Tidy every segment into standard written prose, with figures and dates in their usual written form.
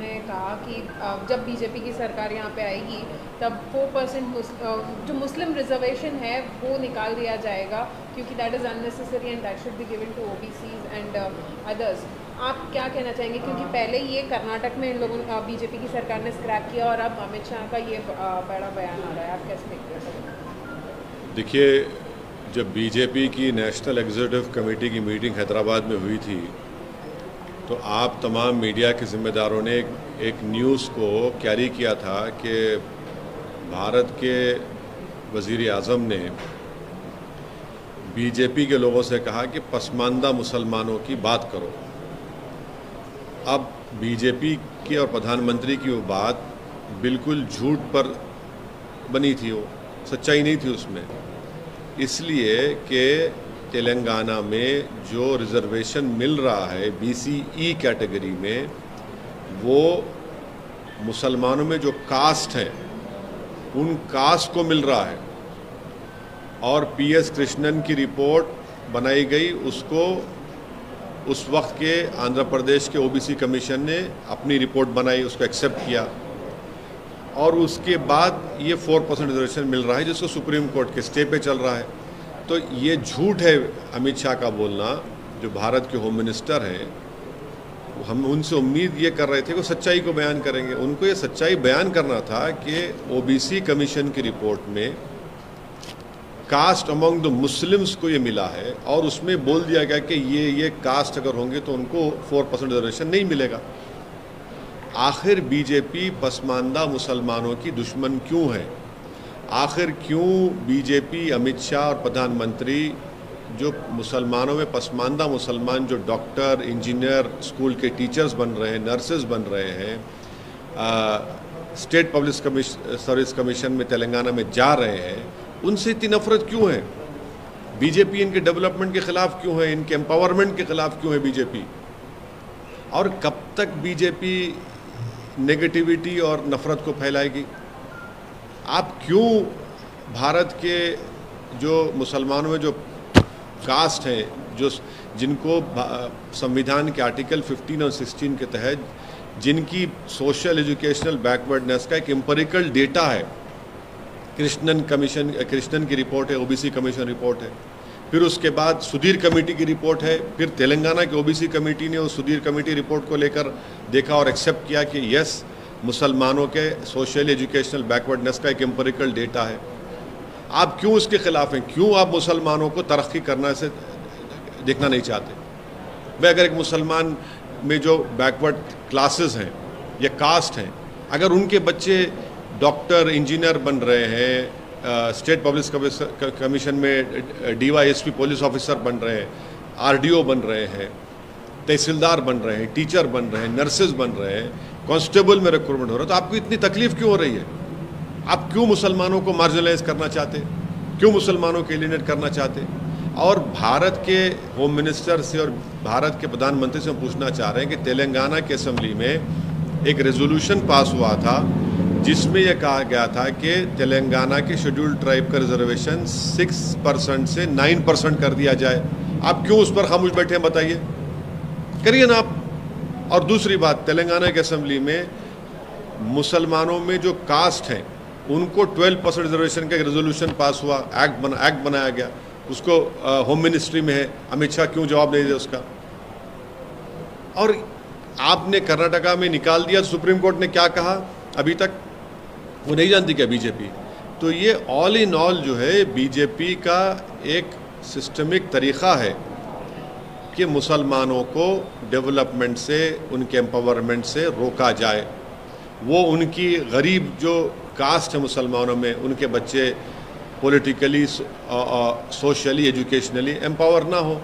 उन्होंने कहा कि जब बीजेपी की सरकार यहाँ पे आएगी तब 4% जो मुस्लिम रिजर्वेशन है वो निकाल दिया जाएगा, क्योंकि that is unnecessary and that should be given to OBCs and others. आप क्या कहना चाहेंगे, क्योंकि पहले ये कर्नाटक में इन लोगों बीजेपी की सरकार ने स्क्रैप किया और अब अमित शाह का ये बड़ा बयान आ रहा है, आप कैसे देखते हैं? देखिए, जब बीजेपी की नेशनल एग्जीक्यूटिव कमेटी की मीटिंग हैदराबाद में हुई थी तो आप तमाम मीडिया के ज़िम्मेदारों ने एक न्यूज़ को कैरी किया था कि भारत के वज़ीर आज़म ने बीजेपी के लोगों से कहा कि पसमानदा मुसलमानों की बात करो। अब बीजेपी की और प्रधानमंत्री की वो बात बिल्कुल झूठ पर बनी थी, वो सच्चाई नहीं थी उसमें, इसलिए कि तेलंगाना में जो रिजर्वेशन मिल रहा है बीसीई कैटेगरी में, वो मुसलमानों में जो कास्ट हैं उन कास्ट को मिल रहा है। और पीएस कृष्णन की रिपोर्ट बनाई गई, उसको उस वक्त के आंध्र प्रदेश के ओबीसी कमीशन ने अपनी रिपोर्ट बनाई, उसको एक्सेप्ट किया और उसके बाद ये 4% रिजर्वेशन मिल रहा है जिसको सुप्रीम कोर्ट के स्टे पे चल रहा है। तो ये झूठ है अमित शाह का बोलना, जो भारत के होम मिनिस्टर हैं। हम उनसे उम्मीद ये कर रहे थे कि सच्चाई को बयान करेंगे। उनको ये सच्चाई बयान करना था कि ओबीसी कमीशन की रिपोर्ट में कास्ट अमंग द मुस्लिम्स को ये मिला है और उसमें बोल दिया गया कि ये कास्ट अगर होंगे तो उनको 4% रिजर्वेशन नहीं मिलेगा। आखिर बीजेपी पसमानदा मुसलमानों की दुश्मन क्यों है? आखिर क्यों बीजेपी, अमित शाह और प्रधानमंत्री जो मुसलमानों में पसमानदा मुसलमान जो डॉक्टर, इंजीनियर, स्कूल के टीचर्स बन रहे हैं, नर्सेज बन रहे हैं, स्टेट पब्लिक सर्विस कमीशन में तेलंगाना में जा रहे हैं, उनसे इतनी नफरत क्यों है? बीजेपी इनके डेवलपमेंट के खिलाफ क्यों है? इनके एम्पावरमेंट के खिलाफ क्यों है बीजेपी? और कब तक बीजेपी नेगेटिविटी और नफरत को फैलाएगी? आप क्यों भारत के जो मुसलमानों में जो कास्ट हैं, जो जिनको संविधान के आर्टिकल 15 और 16 के तहत जिनकी सोशल एजुकेशनल बैकवर्डनेस का एक एम्पिरिकल डेटा है, कृष्णन की रिपोर्ट है, ओबीसी कमीशन रिपोर्ट है, फिर उसके बाद सुधीर कमेटी की रिपोर्ट है, फिर तेलंगाना की ओबीसी कमेटी ने उस सुधीर कमेटी रिपोर्ट को लेकर देखा और एक्सेप्ट किया कि यस, मुसलमानों के सोशल एजुकेशनल बैकवर्डनेस का एक एम्पिरिकल डेटा है। आप क्यों उसके खिलाफ हैं? क्यों आप मुसलमानों को तरक्की करना से देखना नहीं चाहते? भाई, अगर एक मुसलमान में जो बैकवर्ड क्लासेस हैं या कास्ट हैं, अगर उनके बच्चे डॉक्टर, इंजीनियर बन रहे हैं, स्टेट पब्लिक कमीशन में डीवाईएसपी पुलिस ऑफिसर बन रहे हैं, आरडीओ बन रहे हैं, तहसीलदार बन रहे हैं, टीचर बन रहे हैं, नर्सेज बन रहे हैं, कांस्टेबल में रिक्रूटमेंट हो रहा है, तो आपको इतनी तकलीफ क्यों हो रही है? आप क्यों मुसलमानों को मार्जिनलाइज करना चाहते? क्यों मुसलमानों को एलिनेट करना चाहते? और भारत के होम मिनिस्टर से और भारत के प्रधानमंत्री से हम पूछना चाह रहे हैं कि तेलंगाना की असेंबली में एक रेजोल्यूशन पास हुआ था जिसमें यह कहा गया था कि तेलंगाना के शेड्यूल्ड ट्राइब का रिजर्वेशन 6% से 9% कर दिया जाए। आप क्यों उस पर खामोश बैठे हैं? बताइए, करिए ना आप। और दूसरी बात, तेलंगाना की असेंबली में मुसलमानों में जो कास्ट हैं उनको 12% रिजर्वेशन का एक रेजोल्यूशन पास हुआ, एक्ट बनाया गया, उसको होम मिनिस्ट्री में है। अमित शाह क्यों जवाब नहीं दे उसका? और आपने कर्नाटका में निकाल दिया, सुप्रीम कोर्ट ने क्या कहा अभी तक वो नहीं जानती क्या बीजेपी? तो ये ऑल इन ऑल जो है बीजेपी का एक सिस्टमिक तरीक़ा है कि मुसलमानों को डेवलपमेंट से, उनके एम्पावरमेंट से रोका जाए। वो उनकी गरीब जो कास्ट है मुसलमानों में, उनके बच्चे पॉलिटिकली, सोशली, एजुकेशनली एम्पावर ना हो।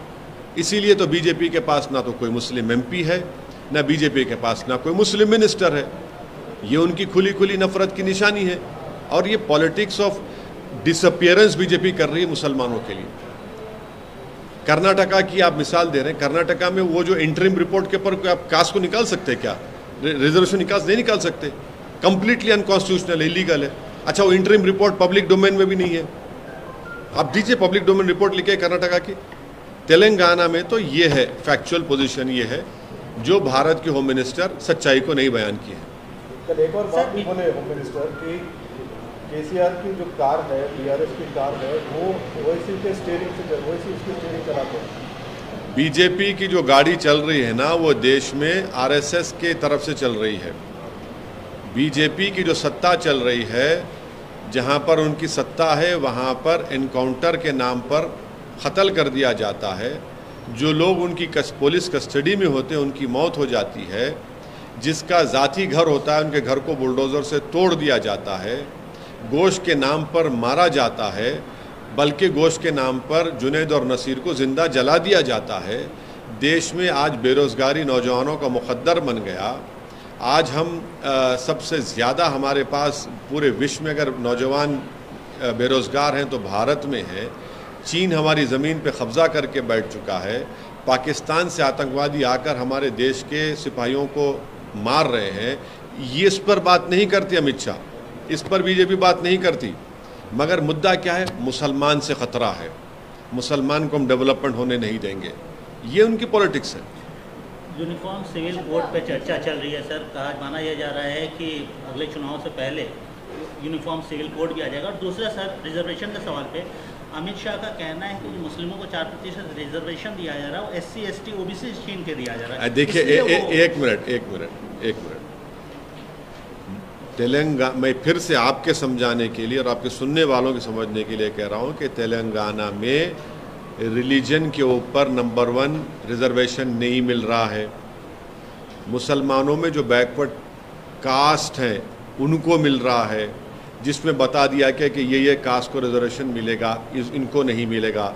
इसीलिए तो बीजेपी के पास ना तो कोई मुस्लिम एमपी है, ना बीजेपी के पास ना कोई मुस्लिम मिनिस्टर है। ये उनकी खुली खुली नफरत की निशानी है। और ये पॉलिटिक्स ऑफ डिसअपियरेंस बीजेपी कर रही है मुसलमानों के लिए। कर्नाटका की आप मिसाल दे रहे हैं, कर्नाटका में वो जो इंटरिम रिपोर्ट के ऊपर आप कास्ट को निकाल सकते हैं क्या? रिजर्वेशन नहीं निकाल सकते, कंप्लीटली अनकॉन्स्टिट्यूशनल, इलीगल है। अच्छा, वो इंटरिम रिपोर्ट पब्लिक डोमेन में भी नहीं है। आप दीजिए पब्लिक डोमेन रिपोर्ट लिखे कर्नाटका की। तेलंगाना में तो ये है, फैक्चुअल पोजीशन ये है जो भारत के होम मिनिस्टर सच्चाई को नहीं बयान किए। कल एक और बात भी बोले होम मिनिस्टर कि केसीआर की जो कार है, बीआरएस की कार है, वो ओवैसी के स्टीयरिंग से ओवैसी उसकी स्टीयरिंग चलाते हैं। बीजेपी की जो गाड़ी चल रही है ना, वो देश में आरएसएस के तरफ से चल रही है। बीजेपी की जो सत्ता चल रही है, जहां पर उनकी सत्ता है, वहां पर एनकाउंटर के नाम पर कत्ल कर दिया जाता है। जो लोग उनकी पुलिस कस्टडी में होते हैं उनकी मौत हो जाती है। जिसका ज़ाती घर होता है उनके घर को बुलडोज़र से तोड़ दिया जाता है। गोश्त के नाम पर मारा जाता है, बल्कि गोश्त के नाम पर जुनैद और नसीर को ज़िंदा जला दिया जाता है। देश में आज बेरोज़गारी नौजवानों का मुक़द्दर बन गया। आज हम सबसे ज़्यादा हमारे पास पूरे विश्व में अगर नौजवान बेरोज़गार हैं तो भारत में है। चीन हमारी ज़मीन पे कब्ज़ा करके बैठ चुका है। पाकिस्तान से आतंकवादी आकर हमारे देश के सिपाहियों को मार रहे हैं। ये इस पर बात नहीं करती अमित शाह, इस पर बीजेपी बात नहीं करती। मगर मुद्दा क्या है? मुसलमान से ख़तरा है, मुसलमान को हम डेवलपमेंट होने नहीं देंगे। ये उनकी पॉलिटिक्स है। यूनिफॉर्म सिविल कोड पे चर्चा चल रही है सर। कहा माना यह जा रहा है कि अगले चुनाव से पहले यूनिफॉर्म सिविल कोड भी आ जाएगा। और दूसरा सर, रिजर्वेशन के सवाल पे अमित शाह का कहना है कि जो मुस्लिमों को 4% रिजर्वेशन दिया जा रहा है वो SC ST OBC छीन के दिया जा रहा है। देखिए एक मिनट तेलंगाना, मैं फिर से आपके समझाने के लिए और आपके सुनने वालों के समझने के लिए कह रहा हूँ कि तेलंगाना में रिलीजन के ऊपर नंबर 1 रिजर्वेशन नहीं मिल रहा है। मुसलमानों में जो बैकवर्ड कास्ट हैं उनको मिल रहा है, जिसमें बता दिया गया कि ये कास्ट को रिजर्वेशन मिलेगा, इनको नहीं मिलेगा।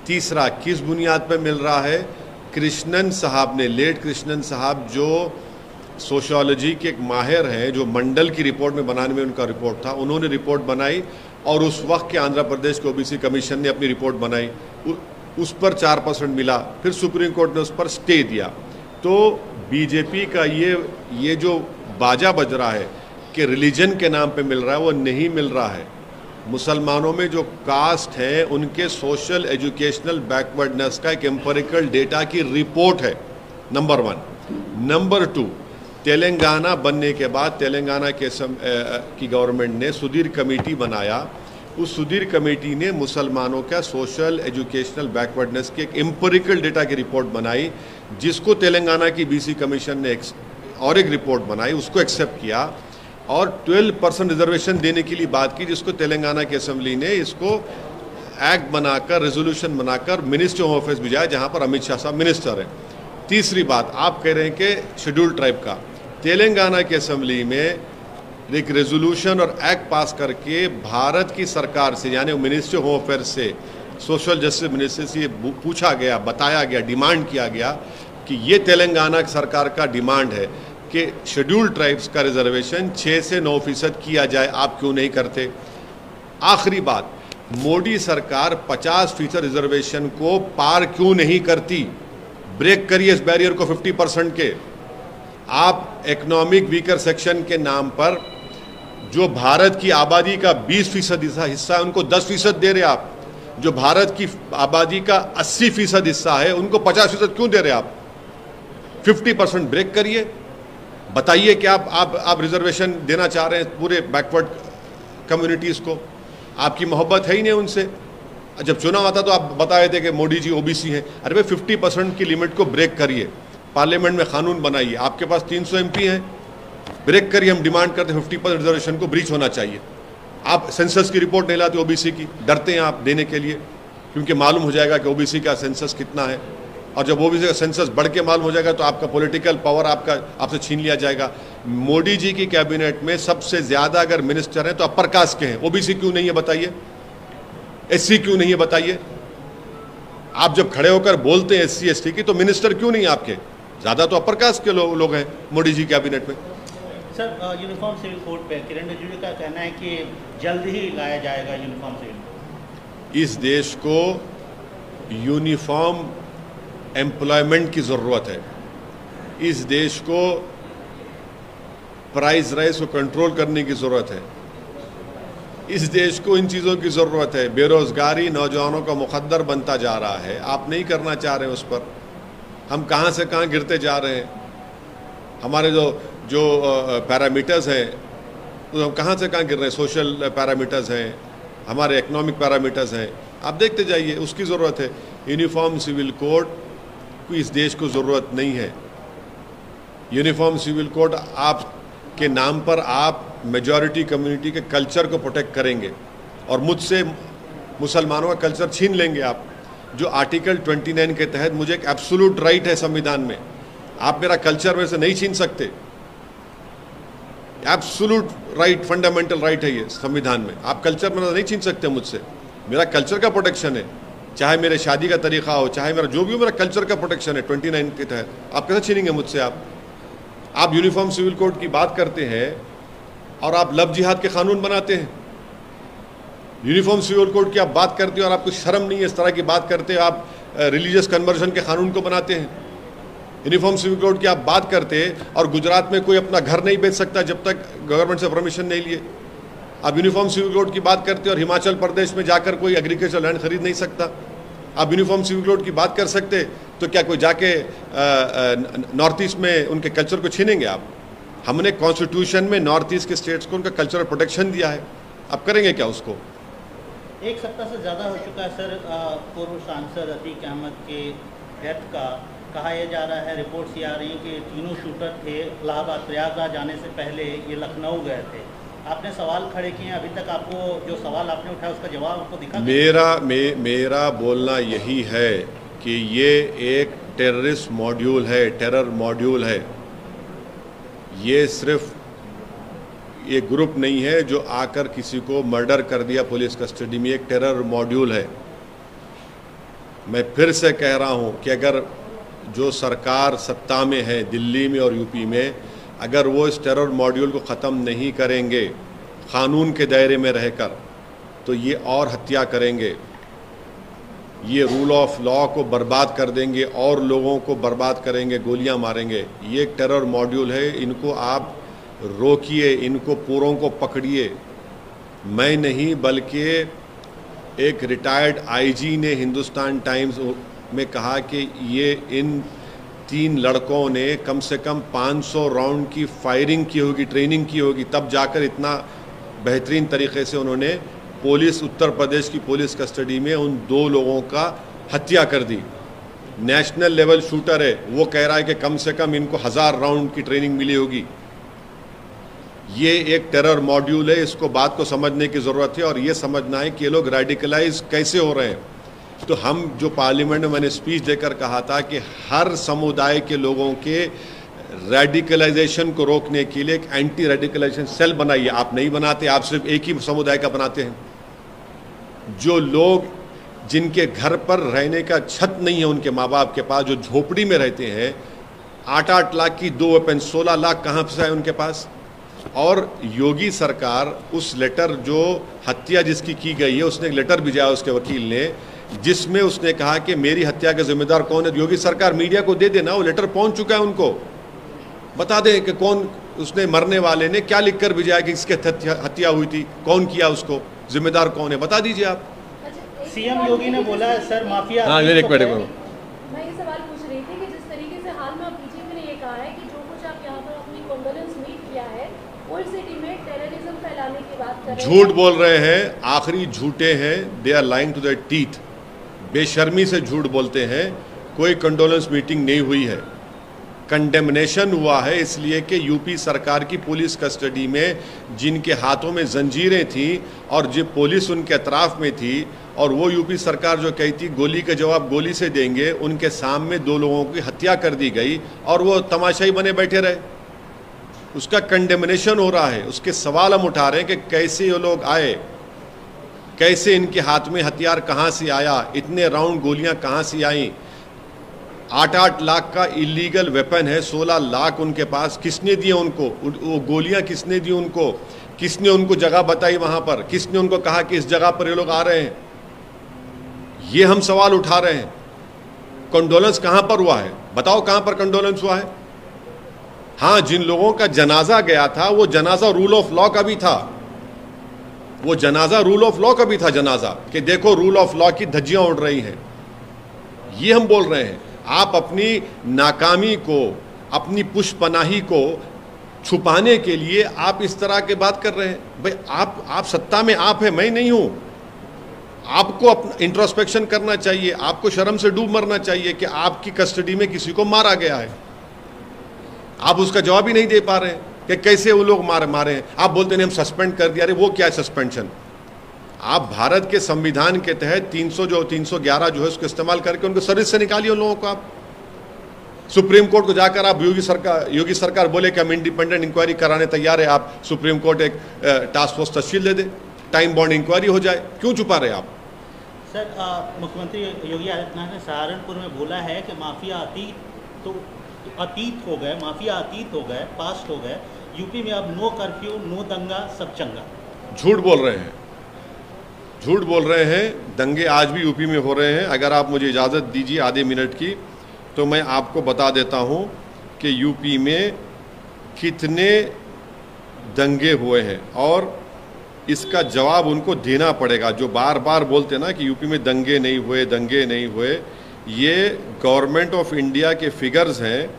तीसरा, किस बुनियाद पर मिल रहा है? कृष्णन साहब ने, लेट कृष्णन साहब जो सोशियोलॉजी के एक माहिर हैं, जो मंडल की रिपोर्ट में बनाने में उनका रिपोर्ट था, उन्होंने रिपोर्ट बनाई और उस वक्त के आंध्र प्रदेश के OBC कमीशन ने अपनी रिपोर्ट बनाई, उस पर 4% मिला। फिर सुप्रीम कोर्ट ने उस पर स्टे दिया। तो बीजेपी का ये जो बाजा बज रहा है कि रिलीजन के नाम पे मिल रहा है, वो नहीं मिल रहा है। मुसलमानों में जो कास्ट है उनके सोशल एजुकेशनल बैकवर्डनेस का एक एम्पिरिकल डेटा की रिपोर्ट है, नंबर 1। नंबर 2, तेलंगाना बनने के बाद तेलंगाना की गवर्नमेंट ने सुधीर कमेटी बनाया। उस सुधीर कमेटी ने मुसलमानों का सोशल एजुकेशनल बैकवर्डनेस की एक एम्पिरिकल डेटा की रिपोर्ट बनाई, जिसको तेलंगाना की BC कमीशन ने और एक रिपोर्ट बनाई, उसको एक्सेप्ट किया और 12% रिजर्वेशन देने के लिए बात की, जिसको तेलंगाना की असेंबली ने इसको एक्ट बनाकर, रेजोल्यूशन बनाकर मिनिस्ट्री ऑफ ऑफिस भेजा, जहां पर अमित शाह साहब मिनिस्टर हैं। तीसरी बात, आप कह रहे हैं कि शेड्यूल ट्राइब का, तेलंगाना की असेंबली में एक रेजोल्यूशन और एक्ट पास करके भारत की सरकार से, यानी मिनिस्ट्री होम अफेयर्स से, सोशल जस्टिस मिनिस्ट्री से पूछा गया, बताया गया, डिमांड किया गया कि ये तेलंगाना सरकार का डिमांड है कि शेड्यूल ट्राइब्स का रिजर्वेशन 6 से 9% किया जाए, आप क्यों नहीं करते? आखिरी बात, मोदी सरकार 50% रिजर्वेशन को पार क्यों नहीं करती? ब्रेक करिए इस बैरियर को 50% के। आप इकोनॉमिक वीकर सेक्शन के नाम पर जो भारत की आबादी का 20% हिस्सा है उनको 10% दे रहे आप। जो भारत की आबादी का 80% हिस्सा है उनको 50% क्यों दे रहे आप? 50% ब्रेक करिए, बताइए कि आप रिजर्वेशन देना चाह रहे हैं पूरे बैकवर्ड कम्युनिटीज़ को। आपकी मोहब्बत है ही नहीं उनसे। जब चुनाव आता तो आप बताए थे कि मोदी जी OBC हैं। अरे भाई 50% की लिमिट को ब्रेक करिए, पार्लियामेंट में कानून बनाइए। आपके पास 300 MP हैं, ब्रेक करिए। हम डिमांड करते हैं 50% रिजर्वेशन को ब्रीच होना चाहिए। आप सेंसस की रिपोर्ट नहीं लाते OBC की, डरते हैं आप देने के लिए, क्योंकि मालूम हो जाएगा कि OBC का सेंसस कितना है, और जब OBC का सेंसस बढ़ के मालूम हो जाएगा तो आपका पॉलिटिकल पावर आपसे छीन लिया जाएगा। मोदी जी की कैबिनेट में सबसे ज़्यादा अगर मिनिस्टर हैं तो अपर कास्ट के हैं, OBC क्यों नहीं है बताइए? SC क्यों नहीं है बताइए? आप जब खड़े होकर बोलते हैं SC ST की, तो मिनिस्टर क्यों नहीं आपके? ज़्यादा तो अपर कास्ट के लोग हैं मोदी जी कैबिनेट में। सर, यूनिफॉर्म सिविल कोड पे किरण रिजिजू का कहना है कि जल्द ही लाया जाएगा यूनिफॉर्म सिविल। इस देश को यूनिफॉर्म एम्प्लॉयमेंट की ज़रूरत है। इस देश को प्राइस राइज को कंट्रोल करने की ज़रूरत है। इस देश को इन चीज़ों की ज़रूरत है। बेरोज़गारी नौजवानों का मुक़द्दर बनता जा रहा है, आप नहीं करना चाह रहे हैं उस पर। हम कहाँ से कहाँ गिरते जा रहे हैं। हमारे जो पैरामीटर्स हैं तो हम कहाँ से कहाँ गिर रहे हैं। सोशल पैरामीटर्स हैं, हमारे इकोनॉमिक पैरामीटर्स हैं, आप देखते जाइए। उसकी ज़रूरत है। यूनिफॉर्म सिविल कोड की इस देश को ज़रूरत नहीं है। यूनिफॉर्म सिविल कोड आपके नाम पर आप मेजॉरिटी कम्युनिटी के कल्चर को प्रोटेक्ट करेंगे और मुझसे मुसलमानों का कल्चर छीन लेंगे आप। जो आर्टिकल 29 के तहत मुझे एक एब्सोल्यूट राइट है संविधान में, आप मेरा कल्चर में से नहीं छीन सकते। एब्सोल्यूट राइट, फंडामेंटल राइट है ये संविधान में। आप कल्चर में नहीं छीन सकते मुझसे। मेरा कल्चर का प्रोटेक्शन है, चाहे मेरे शादी का तरीका हो, चाहे मेरा जो भी हो, मेरा कल्चर का प्रोटेक्शन है 29 के तहत। आप कैसे छीनेंगे मुझसे? आप यूनिफॉर्म सिविल कोड की बात करते हैं और आप लव जिहाद के कानून बनाते हैं। यूनिफॉर्म सिविल कोड की आप बात करते हो और आपको शर्म नहीं है इस तरह की बात करते हो। आप रिलीजियस कन्वर्जन के कानून को बनाते हैं। यूनिफॉर्म सिविल कोड की आप बात करते हैं और गुजरात में कोई अपना घर नहीं बेच सकता जब तक गवर्नमेंट से परमिशन नहीं लिए। आप यूनिफॉर्म सिविल कोड की बात करते हो और हिमाचल प्रदेश में जाकर कोई एग्रीकल्चर लैंड खरीद नहीं सकता। आप यूनिफॉर्म सिविल कोड की बात कर सकते तो क्या कोई जाके नॉर्थ ईस्ट में उनके कल्चर को छीनेंगे आप? हमने कॉन्स्टिट्यूशन में नॉर्थ ईस्ट के स्टेट्स को उनका कल्चरल प्रोटेक्शन दिया है, आप करेंगे क्या उसको? एक सप्ताह से ज़्यादा हो चुका है सर पूर्व सांसद अतीक अहमद के डेथ का। कहा यह जा रहा है, रिपोर्ट्स ये आ रही हैं कि तीनों शूटर थे इलाहाबाद प्रयागराज जाने से पहले ये लखनऊ गए थे। आपने सवाल खड़े किए, अभी तक आपको जो सवाल आपने उठाया उसका जवाब आपको दिखा? मेरा बोलना यही है कि ये एक टेररिस्ट मॉड्यूल है, टेरर मॉड्यूल है। ये सिर्फ ये ग्रुप नहीं है जो आकर किसी को मर्डर कर दिया पुलिस कस्टडी में। एक टेरर मॉड्यूल है। मैं फिर से कह रहा हूँ कि अगर जो सरकार सत्ता में है दिल्ली में और यूपी में, अगर वो इस टेरर मॉड्यूल को ख़त्म नहीं करेंगे क़ानून के दायरे में रहकर, तो ये और हत्या करेंगे, ये रूल ऑफ लॉ को बर्बाद कर देंगे और लोगों को बर्बाद करेंगे, गोलियां मारेंगे। ये एक टेरर मॉड्यूल है, इनको आप रोकिए, इनको पूरों को पकड़िए। मैं नहीं बल्कि एक रिटायर्ड आईजी ने हिंदुस्तान टाइम्स में कहा कि ये इन 3 लड़कों ने कम से कम 500 राउंड की फायरिंग की होगी, ट्रेनिंग की होगी, तब जाकर इतना बेहतरीन तरीके से उन्होंने पुलिस, उत्तर प्रदेश की पुलिस कस्टडी में उन 2 लोगों का हत्या कर दी। नेशनल लेवल शूटर है, वो कह रहा है कि कम से कम इनको 1000 राउंड की ट्रेनिंग मिली होगी। ये एक टेरर मॉड्यूल है, इसको बात को समझने की ज़रूरत है और ये समझना है कि ये लोग रेडिकलाइज कैसे हो रहे हैं। तो हम जो पार्लियामेंट में मैंने स्पीच देकर कहा था कि हर समुदाय के लोगों के रेडिकलाइजेशन को रोकने के लिए एक एंटी रेडिकलाइजेशन सेल बनाइए। आप नहीं बनाते, आप सिर्फ एक ही समुदाय का बनाते हैं। जो लोग जिनके घर पर रहने का छत नहीं है उनके माँ बाप के पास, जो झोपड़ी में रहते हैं, 8-8 लाख की 2 वेपन, 16 लाख कहाँ से है उनके पास? और योगी सरकार उस लेटर, जो हत्या जिसकी की गई है, उसने एक लेटर भिजाया उसके वकील ने, जिसमें उसने कहा कि मेरी हत्या का जिम्मेदार कौन है। योगी सरकार मीडिया को दे देना, वो लेटर पहुंच चुका है, उनको बता दें कि कौन उसने, मरने वाले ने क्या लिखकर भिजाया कि इसके हत्या हुई थी, कौन किया, उसको जिम्मेदार कौन है, बता दीजिए आप। सीएम योगी ने बोला है सर माफिया। हाँ, एक मिनट, मैं ये सवाल पूछ रही थी कि जिस तरीके से हाल में बीजेपी ने ये कहा है कि जो कुछ आप यहाँ पर अपनी कंडोलेंस मीट किया है, ओल्ड सिटी में टेररिज्म फैलाने की बात कर रहे हैं। झूठ बोल रहे हैं, आखिरी झूठे हैं, they are lying to their teeth. बेशर्मी से झूठ बोलते हैं। कोई कंडोलेंस मीटिंग नहीं हुई है, कंडेमनेशन हुआ है, इसलिए कि यूपी सरकार की पुलिस कस्टडी में जिनके हाथों में जंजीरें थी और जो पुलिस उनके अतराफ में थी, और वो यूपी सरकार जो कही थी गोली का जवाब गोली से देंगे, उनके सामने 2 लोगों की हत्या कर दी गई और वो तमाशाई बने बैठे रहे। उसका कंडेमनेशन हो रहा है। उसके सवाल हम उठा रहे हैं कि कैसे ये लोग आए, कैसे इनके हाथ में हथियार कहाँ से आया, इतने राउंड गोलियां कहाँ से आई। 8-8 लाख का इलीगल वेपन है, 16 लाख उनके पास। किसने दिए उनको वो गोलियां? किसने दी उनको? किसने उनको जगह बताई वहां पर? किसने उनको कहा कि इस जगह पर ये लोग आ रहे हैं? ये हम सवाल उठा रहे हैं। कंडोलेंस कहां पर हुआ है? बताओ कहां पर कंडोलेंस हुआ है? हाँ, जिन लोगों का जनाजा गया था वो जनाजा रूल ऑफ लॉ का भी था। वो जनाजा रूल ऑफ लॉ का भी था जनाजा, कि देखो रूल ऑफ लॉ की धज्जियां उड़ रही हैं। ये हम बोल रहे हैं। आप अपनी नाकामी को, अपनी पुष्पनाही को छुपाने के लिए आप इस तरह की बात कर रहे हैं। भाई आप सत्ता में आप है, मैं नहीं हूं। आपको अपना इंट्रोस्पेक्शन करना चाहिए, आपको शर्म से डूब मरना चाहिए कि आपकी कस्टडी में किसी को मारा गया है। आप उसका जवाब ही नहीं दे पा रहे हैं कि कैसे वो लोग मारे हैं। आप बोलते नहीं हम सस्पेंड कर दिया। अरे वो क्या है सस्पेंशन? आप भारत के संविधान के तहत 311 जो है उसको इस्तेमाल करके उनको सर्विस से निकालिए उन लोगों को। आप सुप्रीम कोर्ट को जाकर आप योगी सरकार बोले कि हम इंडिपेंडेंट इंक्वायरी कराने तैयार है, आप सुप्रीम कोर्ट एक टास्क फोर्स तश्कील दे दे, टाइम बाउंड इंक्वायरी हो जाए। क्यों छुपा रहे आप? सर, मुख्यमंत्री योगी आदित्यनाथ ने सहारनपुर में बोला है कि माफिया अतीत हो गए, माफिया अतीत हो गए, पास्ट हो गए। यूपी में अब नो कर्फ्यू, नो दंगा, सब चंगा। झूठ बोल रहे हैं, झूठ बोल रहे हैं। दंगे आज भी यूपी में हो रहे हैं। अगर आप मुझे इजाज़त दीजिए आधे मिनट की, तो मैं आपको बता देता हूं कि यूपी में कितने दंगे हुए हैं और इसका जवाब उनको देना पड़ेगा। जो बार बार बोलते ना कि यूपी में दंगे नहीं हुए, दंगे नहीं हुए, ये गवर्नमेंट ऑफ इंडिया के फिगर्स हैं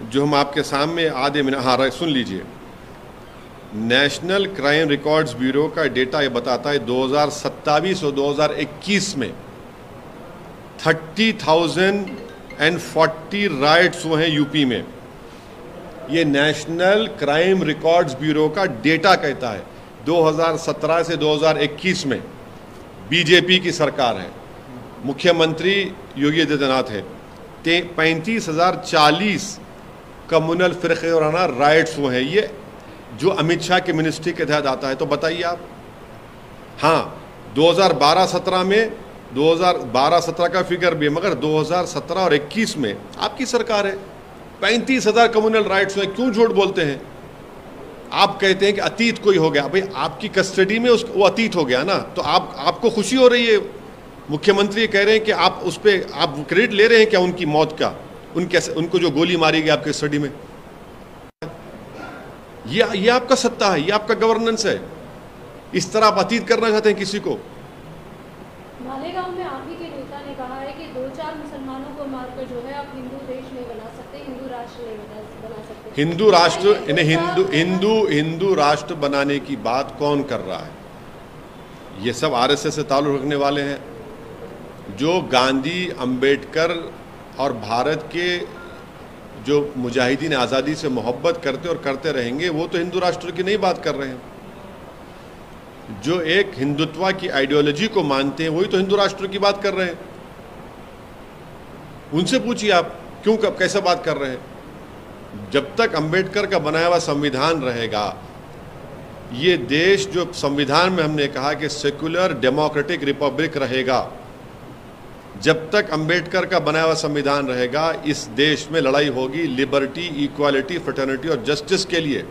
जो हम आपके सामने आधे मिनट, हाँ सुन लीजिए। नेशनल क्राइम रिकॉर्ड्स ब्यूरो का डेटा ये बताता है 2027 और 2021 में 30,040 राइट्स हुए हैं यूपी में। ये नेशनल क्राइम रिकॉर्ड्स ब्यूरो का डेटा कहता है। 2017 से 2021 में बीजेपी की सरकार है, मुख्यमंत्री योगी आदित्यनाथ है, 35,040 कम्युनल फिरके वराना राइट्स हुए हैं। ये जो अमित शाह के मिनिस्ट्री के तहत आता है। तो बताइए आप। हाँ, 2012-17 में 2012-17 का फिगर भी है, मगर 2017 और 21 में आपकी सरकार है, 35,000 कम्युनल राइट्स हुए। क्यों झूठ बोलते हैं? आप कहते हैं कि अतीत कोई हो गया। भाई आपकी कस्टडी में वो अतीत हो गया ना, तो आपको खुशी हो रही है। मुख्यमंत्री कह रहे हैं कि आप उस पर आप क्रेडिट ले रहे हैं क्या उनकी मौत का, उनको जो गोली मारी गई आपकी कस्टडी में। ये आपका सत्ता है, ये आपका गवर्नेंस है। इस तरह आप अतीत करना चाहते हैं किसी को। मालेगांव में आप ही के नेता ने कहा है कि 2-4 मुसलमानों को मारकर जो है आप हिंदू देश नहीं बना सकते, हिंदू राष्ट्र नहीं बना सकते। हिंदू राष्ट्र, हिंदू राष्ट्र बनाने की बात कौन कर रहा है? ये सब आरएसएस से ताल्लुक रखने वाले हैं जो गांधी, अंबेडकर और भारत के जो मुजाहिदीन आज़ादी से मोहब्बत करते और करते रहेंगे। वो तो हिंदू राष्ट्र की नहीं बात कर रहे हैं। जो एक हिंदुत्व की आइडियोलॉजी को मानते हैं वही तो हिंदू राष्ट्र की बात कर रहे हैं। उनसे पूछिए आप क्यों कैसे बात कर रहे हैं। जब तक अंबेडकर का बनाया हुआ संविधान रहेगा, ये देश जो संविधान में हमने कहा कि सेक्युलर डेमोक्रेटिक रिपब्लिक रहेगा, जब तक अंबेडकर का बनाया हुआ संविधान रहेगा, इस देश में लड़ाई होगी लिबर्टी, इक्वालिटी, फ्रेटर्निटी और जस्टिस के लिए।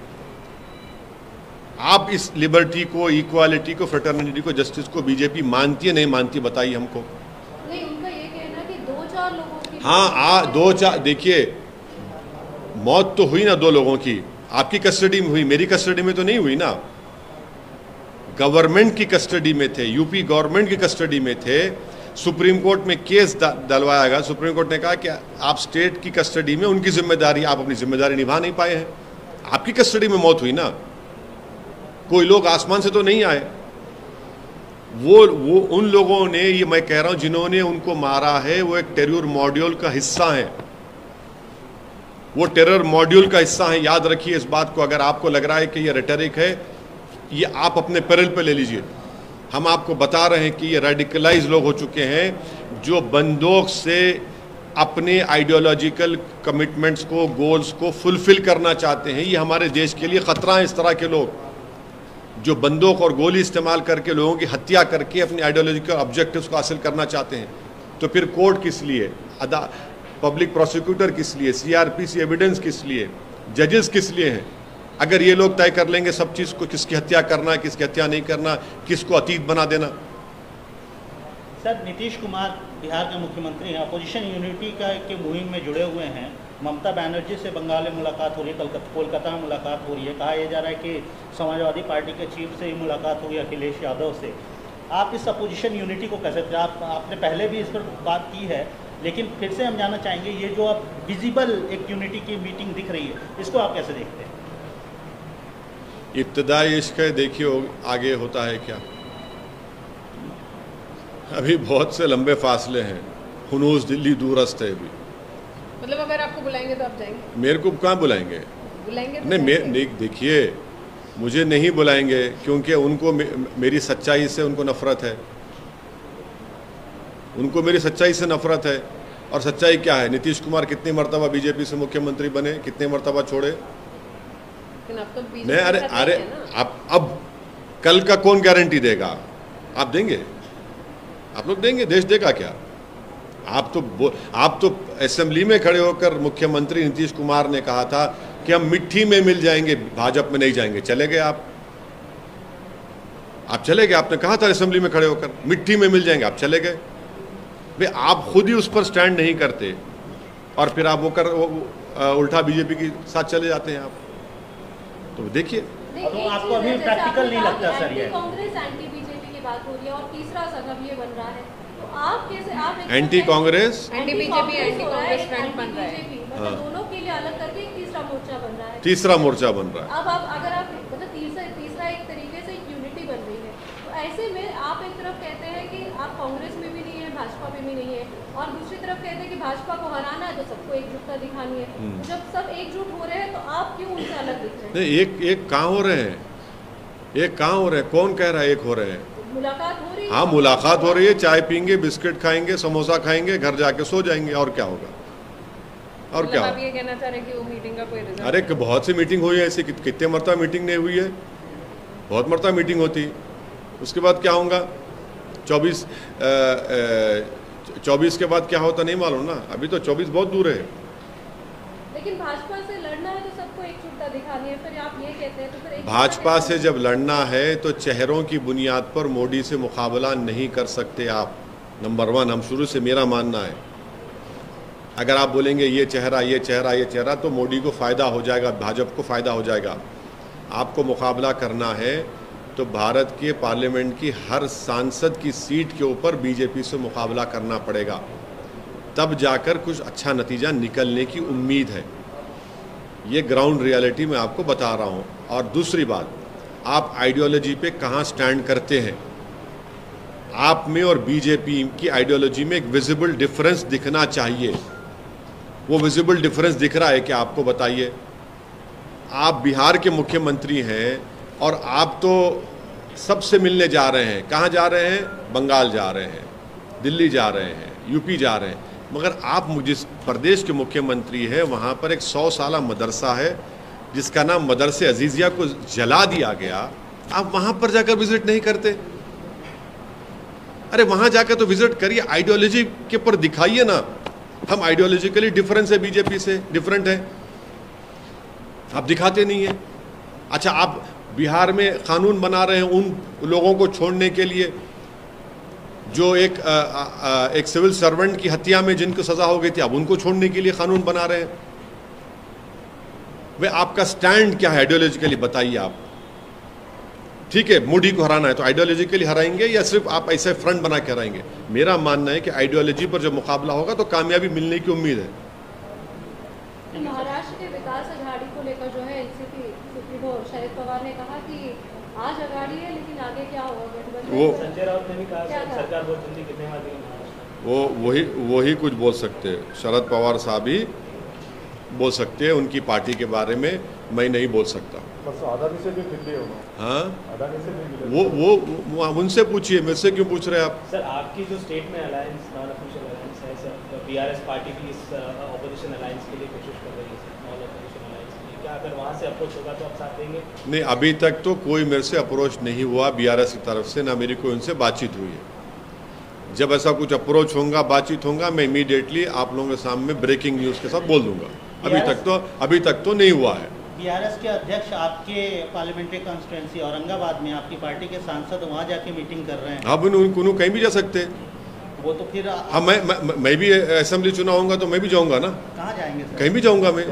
आप इस लिबर्टी को, इक्वालिटी को, फ्रेटर्निटी को, जस्टिस को बीजेपी मानती है नहीं मानती? बताइए हमको। नहीं, उनका ये कहना कि 2-4 लोगों की, हाँ 2-4, देखिए मौत तो हुई ना 2 लोगों की, आपकी कस्टडी में हुई, मेरी कस्टडी में तो नहीं हुई ना। गवर्नमेंट की कस्टडी में थे, यूपी गवर्नमेंट की कस्टडी में थे। सुप्रीम कोर्ट में केस डलवाया गया। सुप्रीम कोर्ट ने कहा कि आप स्टेट की कस्टडी में, उनकी जिम्मेदारी, आप अपनी जिम्मेदारी निभा नहीं पाए हैं। आपकी कस्टडी में मौत हुई ना, कोई लोग आसमान से तो नहीं आए। वो उन लोगों ने, ये मैं कह रहा हूं, जिन्होंने उनको मारा है वो एक टेरर मॉड्यूल का हिस्सा है। वो टेरर मॉड्यूल का हिस्सा है। याद रखिए इस बात को। अगर आपको लग रहा है कि ये रेटरिक है, ये आप अपने पेरल पे ले लीजिए। हम आपको बता रहे हैं कि ये रेडिकलाइज लोग हो चुके हैं जो बंदूक से अपने आइडियोलॉजिकल कमिटमेंट्स को, गोल्स को फुलफिल करना चाहते हैं। ये हमारे देश के लिए खतरा है। इस तरह के लोग जो बंदूक और गोली इस्तेमाल करके लोगों की हत्या करके अपने आइडियोलॉजिकल ऑब्जेक्टिव्स को हासिल करना चाहते हैं। तो फिर कोर्ट किस लिए, पब्लिक प्रोसिक्यूटर किस लिए, सीआरपीसी एविडेंस किस लिए, जजेस किस लिए हैं? अगर ये लोग तय कर लेंगे सब चीज़ को, किसकी हत्या करना है, किसकी हत्या नहीं करना, किसको अतीत बना देना। सर, नीतीश कुमार बिहार के मुख्यमंत्री हैं, अपोजिशन यूनिटी के मुहिम में जुड़े हुए हैं। ममता बनर्जी से बंगाल में मुलाकात हो रही है, कोलकाता में मुलाकात हो रही है। कहा यह जा रहा है कि समाजवादी पार्टी के चीफ से ही मुलाकात हुई, अखिलेश यादव से। आप इस अपोजिशन यूनिटी को कैसे, आपने पहले भी इस पर बात की है, लेकिन फिर से हम जानना चाहेंगे, ये जो अब विजिबल एक यूनिटी की मीटिंग दिख रही है, इसको आप कैसे देखते हैं? इब्तदाई इश्क है, देखिए आगे होता है क्या। अभी बहुत से लंबे फासले हैं, हुनूस दिल्ली दूरस्थ है अभी। मतलब अगर आपको बुलाएंगे तो आप जाएंगे? मेरे को कहाँ बुलाएंगे? बुलाएंगे तो नहीं, देखिए मुझे नहीं बुलाएंगे क्योंकि उनको मेरी सच्चाई से उनको नफरत है। उनको मेरी सच्चाई से नफरत है। और सच्चाई क्या है? नीतीश कुमार कितनी मरतबा बीजेपी से मुख्यमंत्री बने, कितने मरतबा छोड़े? नहीं, अरे अब कल का कौन गारंटी देगा? आप देंगे? आप लोग देंगे? देश देगा क्या? आप तो असेंबली में खड़े होकर मुख्यमंत्री नीतीश कुमार ने कहा था कि हम मिट्टी में मिल जाएंगे, भाजपा में नहीं जाएंगे। चले गए आप चले गए। आपने कहा था असेंबली में खड़े होकर मिट्टी में मिल जाएंगे, आप चले गए। भाई आप खुद ही उस पर स्टैंड नहीं करते और फिर आप उल्टा बीजेपी के साथ चले जाते हैं आप। तो देखिए, तो आपको अभी प्रैक्टिकल नहीं लगता सर ये? कांग्रेस एंटी बीजेपी की बात हो रही है और तीसरा संघ ये बन रहा है, तो आप कैसे anti Congress anti BJP anti Congress front बन रहा है, मतलब दोनों के लिए अलग करके एक तीसरा मोर्चा बन रहा है। तीसरा मोर्चा बन रहा है। अब आप अगर आप मतलब तीसरा एक तरीके से यूनिटी बन रही है, तो ऐसे में आप एक तरफ कहते हैं कि आप कांग्रेस में भी नहीं है, भाजपा में भी नहीं है, और दूसरी तरफ कहते हैं कि भाजपा को हराना है तो सबको एकजुटता दिखानी है। तो जब सब एकजुट हो रहे हैं तो आप क्यों उनसे अलग दिख रहे हैं? नहीं, एक कहाँ हो रहे हैं? एक कहाँ हो रहे हैं? कौन कह रहा है एक हो रहे हैं? मुलाकात हो रही है। हाँ, मुलाकात हो रही है, चाय पीएंगे, बिस्किट खाएंगे, समोसा खाएंगे, घर जाके सो जाएंगे, और क्या होगा? और क्या? आप ये कहना चाह रहे हैं कि वो मीटिंग का कोई रिजल्ट? अरे बहुत सी मीटिंग हुई है ऐसी, कितने मरतबा मीटिंग नहीं हुई है? बहुत मरतबा मीटिंग होती। उसके बाद क्या होगा? 24 के बाद क्या होता नहीं मालूम ना। अभी तो 24 बहुत दूर है। लेकिन भाजपा से लड़ना है तो सबको एकजुटता दिखानी है, फिर आप ये कहते हैं तो फिर भाजपा से जब लड़ना है तो चेहरों की बुनियाद पर मोदी से मुकाबला नहीं कर सकते आप। नंबर 1, हम शुरू से मेरा मानना है, अगर आप बोलेंगे ये चेहरा ये चेहरा ये चेहरा तो मोदी को फ़ायदा हो जाएगा, भाजपा को फ़ायदा हो जाएगा। आपको मुकाबला करना है तो भारत के पार्लियामेंट की हर सांसद की सीट के ऊपर बीजेपी से मुकाबला करना पड़ेगा, तब जाकर कुछ अच्छा नतीजा निकलने की उम्मीद है। ये ग्राउंड रियलिटी मैं आपको बता रहा हूँ। और दूसरी बात, आप आइडियोलॉजी पे कहाँ स्टैंड करते हैं? आप में और बीजेपी की आइडियोलॉजी में एक विजिबल डिफरेंस दिखना चाहिए। वो विजिबल डिफरेंस दिख रहा है क्या? आपको बताइए। आप बिहार के मुख्यमंत्री हैं और आप तो सबसे मिलने जा रहे हैं। कहाँ जा रहे हैं? बंगाल जा रहे हैं, दिल्ली जा रहे हैं, यूपी जा रहे हैं। मगर आप जिस प्रदेश के मुख्यमंत्री हैं वहाँ पर एक 100 साला मदरसा है जिसका नाम मदरसे अजीजिया को जला दिया गया। आप वहाँ पर जाकर विजिट नहीं करते? अरे वहाँ जाकर तो विजिट करिए, आइडियोलॉजी के पर दिखाइए ना। हम आइडियोलॉजिकली डिफरेंस है, बीजेपी से डिफरेंट है, आप दिखाते नहीं है। अच्छा, आप बिहार में कानून बना रहे हैं उन लोगों को छोड़ने के लिए जो एक सिविल सर्वेंट की हत्या में जिनको सजा हो गई थी, अब उनको छोड़ने के लिए कानून बना रहे हैं। वे आपका स्टैंड क्या है आइडियोलॉजिकली? बताइए आप। ठीक है, मोदी को हराना है तो आइडियोलॉजिकली हराएंगे या सिर्फ आप ऐसे फ्रंट बना के हराएंगे? मेरा मानना है कि आइडियोलॉजी पर जब मुकाबला होगा तो कामयाबी मिलने की उम्मीद है। महाराष्ट्र के विकास अघाड़ी को लेकर जो है एनसीपी सुप्रीमो शरद पवार ने कहा कि आज अघाड़ी है लेकिन आगे क्या होगा गठबंधन? वो संजय राउत ने भी कहा सरकार बहुत जल्दी कितने में आती है। वो वही कुछ बोल सकते हैं। शरद पवार साहब ही बोल सकते हैं, उनकी पार्टी के बारे में मैं नहीं बोल सकता। अदानी से भी मिल रहे हो? हाँ, अदानी से भी मिले? वो उनसे पूछिए, मेरे से क्यों पूछ रहे हैं आप? सर, आपकी जो स्टेट में अलायंस, नॉन ऑफिशियल अलायंस है सर, बीआरएस पार्टी भी इस ऑपोजिशन अलायंस के लिए कोशिश कर रही है सर, नॉन ऑपोजिशन अलायंस के लिए। क्या अगर वहाँ से अप्रोच होगा तो आप साथ देंगे? नहीं, अभी तक तो कोई मेरे से अप्रोच नहीं हुआ बीआरएस की तरफ से, ना मेरी कोई उनसे बातचीत हुई है। जब ऐसा कुछ अप्रोच होगा, बातचीत होगा, मैं इमीडिएटली आप लोगों के सामने ब्रेकिंग न्यूज़ के साथ बोल दूंगा। अभी तक तो नहीं हुआ है। बीआरएस के अध्यक्ष आपके पार्लियामेंट्री कॉन्स्टिट्यूंसी औरंगाबाद में आपकी पार्टी के सांसद वहाँ जाके मीटिंग कर रहे हैं। अब उन्होंने कहीं भी जा सकते हैं। वो तो फिर हाँ, मैं भी असेंबली चुनाव होगा तो मैं भी जाऊंगा ना। कहाँ जाएंगे सर? कहीं भी जाऊंगा मैं।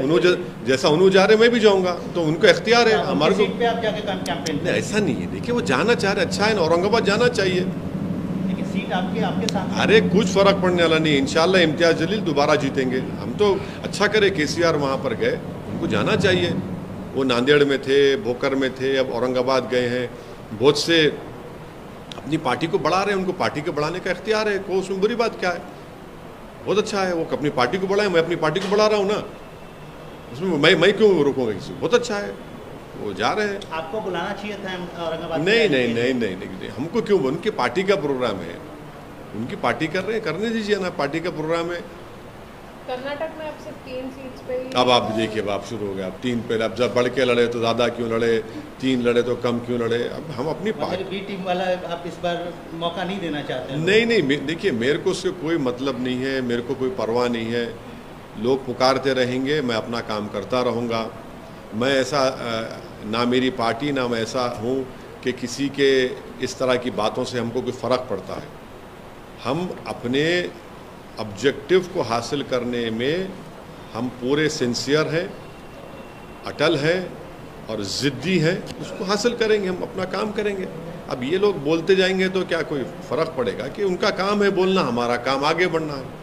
जैसा उन्होंने जा रहे मैं भी जाऊंगा, तो उनको इख्तियार है। हमारे को आप जाके कैंपेन? ऐसा नहीं है, देखिए वो जाना चाह रहे, अच्छा है ना, औरंगाबाद जाना चाहिए। लेकिन सीट सीट आपके सामने? अरे कुछ फ़र्क पड़ने वाला नहीं, इंशाल्लाह इम्तियाज़ जलील दोबारा जीतेंगे। हम तो अच्छा करे केसीआर वहाँ पर गए, उनको जाना चाहिए। वो नांदेड़ में थे, भोकर में थे, अब औरंगाबाद गए हैं। बहुत से अपनी पार्टी को बढ़ा रहे हैं, उनको पार्टी को बढ़ाने का इख्तियार है, को उसमें बुरी बात क्या है? बहुत अच्छा है, वो अपनी पार्टी को बढ़ाए, मैं अपनी पार्टी को बढ़ा रहा हूँ ना, उसमें मैं क्यों रोकूंगा किसी को? बहुत अच्छा है, वो जा रहे हैं। आपको बुलाना चाहिए था औरंगाबाद? नहीं, हमको क्यों? उनकी पार्टी का प्रोग्राम है, उनकी पार्टी कर रहे हैं, करने दीजिए ना, पार्टी का प्रोग्राम है। कर्नाटक में अब सिर्फ 3 सीट्स पे ही। अब आप देखिए, अब आप शुरू हो गए, अब 3 पे, अब जब बढ़ के लड़े तो ज़्यादा क्यों लड़े, 3 लड़े तो कम क्यों लड़े? अब हम अपनी पार्टी बी टीम वाला आप इस बार मौका नहीं देना चाहते हैं? नहीं, देखिए मेरे को उससे कोई मतलब नहीं है, मेरे को कोई परवाह नहीं है। लोग पुकारते रहेंगे, मैं अपना काम करता रहूँगा। मैं ऐसा ना मेरी पार्टी ना मैं ऐसा हूँ कि किसी के इस तरह की बातों से हमको कोई फ़र्क पड़ता है। हम अपने ऑब्जेक्टिव को हासिल करने में हम पूरे सिंसियर हैं, अटल हैं और ज़िद्दी हैं, उसको हासिल करेंगे, हम अपना काम करेंगे। अब ये लोग बोलते जाएंगे तो क्या कोई फ़र्क पड़ेगा? कि उनका काम है बोलना, हमारा काम आगे बढ़ना है।